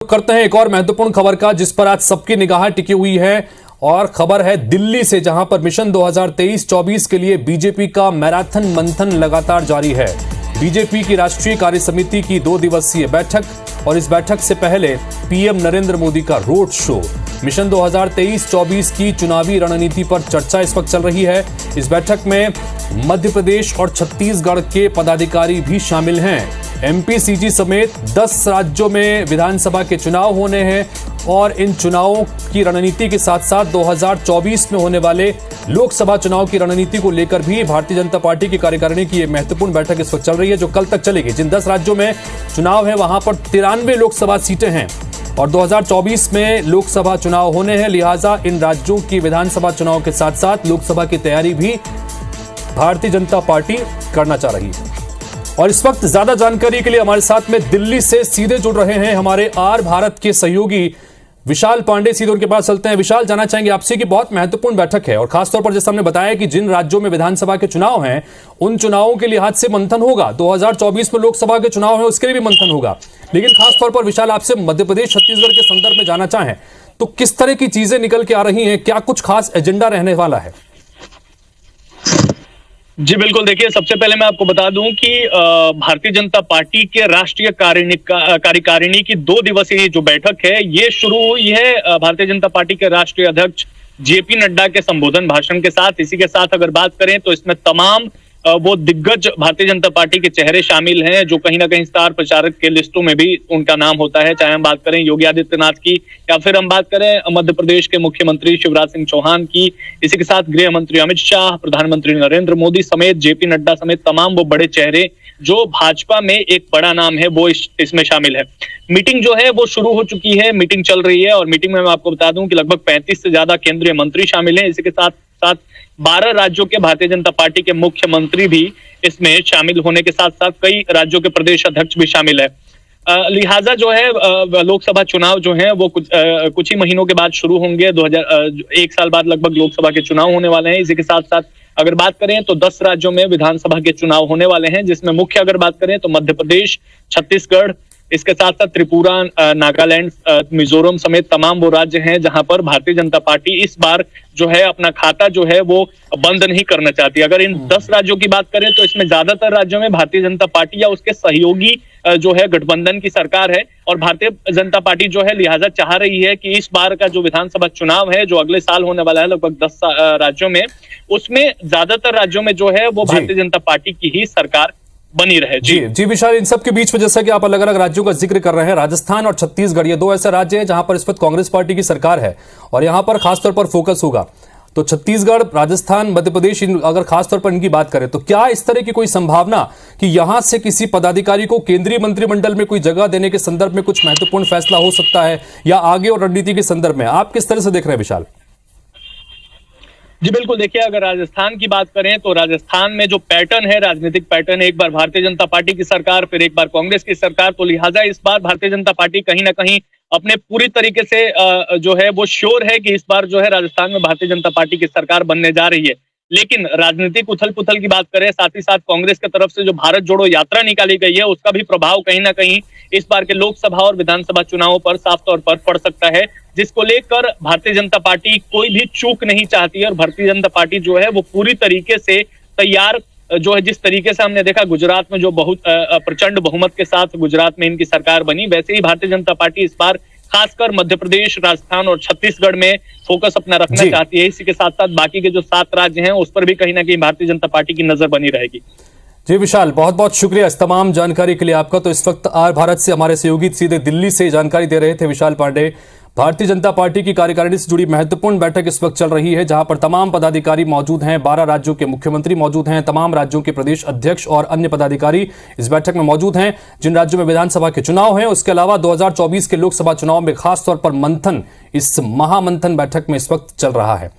करते हैं एक और महत्वपूर्ण खबर का, जिस पर आज सबकी निगाह टिकी हुई है। और खबर है दिल्ली से, जहां पर मिशन 2023-24 के लिए बीजेपी का मैराथन मंथन लगातार जारी है। बीजेपी की राष्ट्रीय कार्य समिति की 2 दिवसीय बैठक और इस बैठक से पहले पीएम नरेंद्र मोदी का रोड शो। मिशन 2023-24 की चुनावी रणनीति पर चर्चा इस वक्त चल रही है। इस बैठक में मध्य प्रदेश और छत्तीसगढ़ के पदाधिकारी भी शामिल हैं। एमपीसीजी समेत 10 राज्यों में विधानसभा के चुनाव होने हैं और इन चुनावों की रणनीति के साथ साथ 2024 में होने वाले लोकसभा चुनाव की रणनीति को लेकर भी भारतीय जनता पार्टी की कार्यकारिणी की एक महत्वपूर्ण बैठक इस वक्त चल रही है, जो कल तक चलेगी। जिन 10 राज्यों में चुनाव है वहां पर 93 लोकसभा सीटें हैं और 2024 में लोकसभा चुनाव होने हैं। लिहाजा इन राज्यों की विधानसभा चुनाव के साथ साथ लोकसभा की तैयारी भी भारतीय जनता पार्टी करना चाह रही है। और इस वक्त ज्यादा जानकारी के लिए हमारे साथ में दिल्ली से सीधे जुड़ रहे हैं हमारे आर भारत के सहयोगी विशाल पांडे। सीधे उनके पास चलते हैं। विशाल, जानना चाहेंगे आपसे कि बहुत महत्वपूर्ण बैठक है और खासतौर पर जैसा हमने बताया कि जिन राज्यों में विधानसभा के चुनाव हैं उन चुनावों के लिहाज से मंथन होगा। 2024 में लोकसभा के चुनाव है उसके लिए भी मंथन होगा, लेकिन खासतौर पर विशाल आपसे मध्य प्रदेश छत्तीसगढ़ के संदर्भ में जानना चाहें तो किस तरह की चीजें निकल के आ रही हैं, क्या कुछ खास एजेंडा रहने वाला है? जी बिल्कुल, देखिए सबसे पहले मैं आपको बता दूं कि भारतीय जनता पार्टी के राष्ट्रीय कार्यकारिणी की 2 दिवसीय जो बैठक है ये शुरू हुई है भारतीय जनता पार्टी के राष्ट्रीय अध्यक्ष जेपी नड्डा के संबोधन भाषण के साथ। इसी के साथ अगर बात करें तो इसमें तमाम वो दिग्गज भारतीय जनता पार्टी के चेहरे शामिल हैं जो कहीं ना कहीं स्टार प्रचारक के लिस्टों में भी उनका नाम होता है, चाहे हम बात करें योगी आदित्यनाथ की या फिर हम बात करें मध्य प्रदेश के मुख्यमंत्री शिवराज सिंह चौहान की। इसी के साथ गृह मंत्री अमित शाह, प्रधानमंत्री नरेंद्र मोदी समेत जेपी नड्डा समेत तमाम वो बड़े चेहरे जो भाजपा में एक बड़ा नाम है वो इसमें शामिल है। मीटिंग जो है वो शुरू हो चुकी है, मीटिंग चल रही है और मीटिंग में मैं आपको बता दूं कि लगभग 35 से ज्यादा केंद्रीय मंत्री शामिल हैं। इसी के साथ साथ 12 राज्यों के भारतीय जनता पार्टी के मुख्यमंत्री भी इसमें शामिल होने के साथ साथ कई राज्यों के प्रदेश अध्यक्ष भी शामिल है। लिहाजा जो है लोकसभा चुनाव जो है वो कुछ ही महीनों के बाद शुरू होंगे। 1 साल बाद लगभग लोकसभा के चुनाव होने वाले हैं। इसी के साथ साथ अगर बात करें तो 10 राज्यों में विधानसभा के चुनाव होने वाले हैं, जिसमें मुख्य अगर बात करें तो मध्य प्रदेश, छत्तीसगढ़, इसके साथ साथ त्रिपुरा, नागालैंड, मिजोरम समेत तमाम वो राज्य हैं जहां पर भारतीय जनता पार्टी इस बार जो है अपना खाता जो है वो बंद नहीं करना चाहती। अगर इन 10 राज्यों की बात करें तो इसमें ज्यादातर राज्यों में भारतीय जनता पार्टी या उसके सहयोगी जो है गठबंधन की सरकार है और भारतीय जनता पार्टी जो है लिहाजा चाह रही है कि इस बार का जो विधानसभा चुनाव है जो अगले साल होने वाला है लगभग 10 राज्यों में, उसमें ज्यादातर राज्यों में जो है वो भारतीय जनता पार्टी की ही सरकार बनी रहे। जी विशाल, इन सब के बीच में जैसा कि आप अलग अलग राज्यों का जिक्र कर रहे हैं, राजस्थान और छत्तीसगढ़ ये 2 ऐसे राज्य हैं जहां पर इस वक्त कांग्रेस पार्टी की सरकार है और यहां पर खासतौर पर फोकस होगा। तो छत्तीसगढ़, राजस्थान, मध्य प्रदेश, अगर खासतौर पर इनकी बात करें तो क्या इस तरह की कोई संभावना कि यहां से किसी पदाधिकारी को केंद्रीय मंत्रिमंडल में कोई जगह देने के संदर्भ में कुछ महत्वपूर्ण फैसला हो सकता है या आगे और रणनीति के संदर्भ में आप किस तरह से देख रहे हैं विशाल? जी बिल्कुल, देखिए अगर राजस्थान की बात करें तो राजस्थान में जो पैटर्न है, राजनीतिक पैटर्न है, एक बार भारतीय जनता पार्टी की सरकार फिर एक बार कांग्रेस की सरकार, तो लिहाजा इस बार भारतीय जनता पार्टी कहीं ना कहीं अपने पूरी तरीके से जो है वो श्योर है कि इस बार जो है राजस्थान में भारतीय जनता पार्टी की सरकार बनने जा रही है। लेकिन राजनीतिक उथल पुथल की बात करें, साथ ही साथ कांग्रेस की तरफ से जो भारत जोड़ो यात्रा निकाली गई है उसका भी प्रभाव कहीं ना कहीं इस बार के लोकसभा और विधानसभा चुनावों पर साफ तौर पर पड़ सकता है, जिसको लेकर भारतीय जनता पार्टी कोई भी चूक नहीं चाहती है और भारतीय जनता पार्टी जो है वो पूरी तरीके से तैयार जो है, जिस तरीके से हमने देखा गुजरात में जो बहुत प्रचंड बहुमत के साथ गुजरात में इनकी सरकार बनी, वैसे ही भारतीय जनता पार्टी इस बार खासकर मध्य प्रदेश, राजस्थान और छत्तीसगढ़ में फोकस अपना रखना चाहती है। इसी के साथ साथ बाकी के जो 7 राज्य हैं उस पर भी कहीं ना कहीं भारतीय जनता पार्टी की नजर बनी रहेगी। जी विशाल, बहुत बहुत शुक्रिया इस तमाम जानकारी के लिए आपका। तो इस वक्त आर भारत से हमारे सहयोगी सीधे दिल्ली से जानकारी दे रहे थे विशाल पांडे। भारतीय जनता पार्टी की कार्यकारिणी से जुड़ी महत्वपूर्ण बैठक इस वक्त चल रही है जहां पर तमाम पदाधिकारी मौजूद हैं, 12 राज्यों के मुख्यमंत्री मौजूद हैं, तमाम राज्यों के प्रदेश अध्यक्ष और अन्य पदाधिकारी इस बैठक में मौजूद हैं। जिन राज्यों में विधानसभा के चुनाव हैं उसके अलावा 2024 के लोकसभा चुनाव में खासतौर पर मंथन, इस महामंथन बैठक में इस वक्त चल रहा है।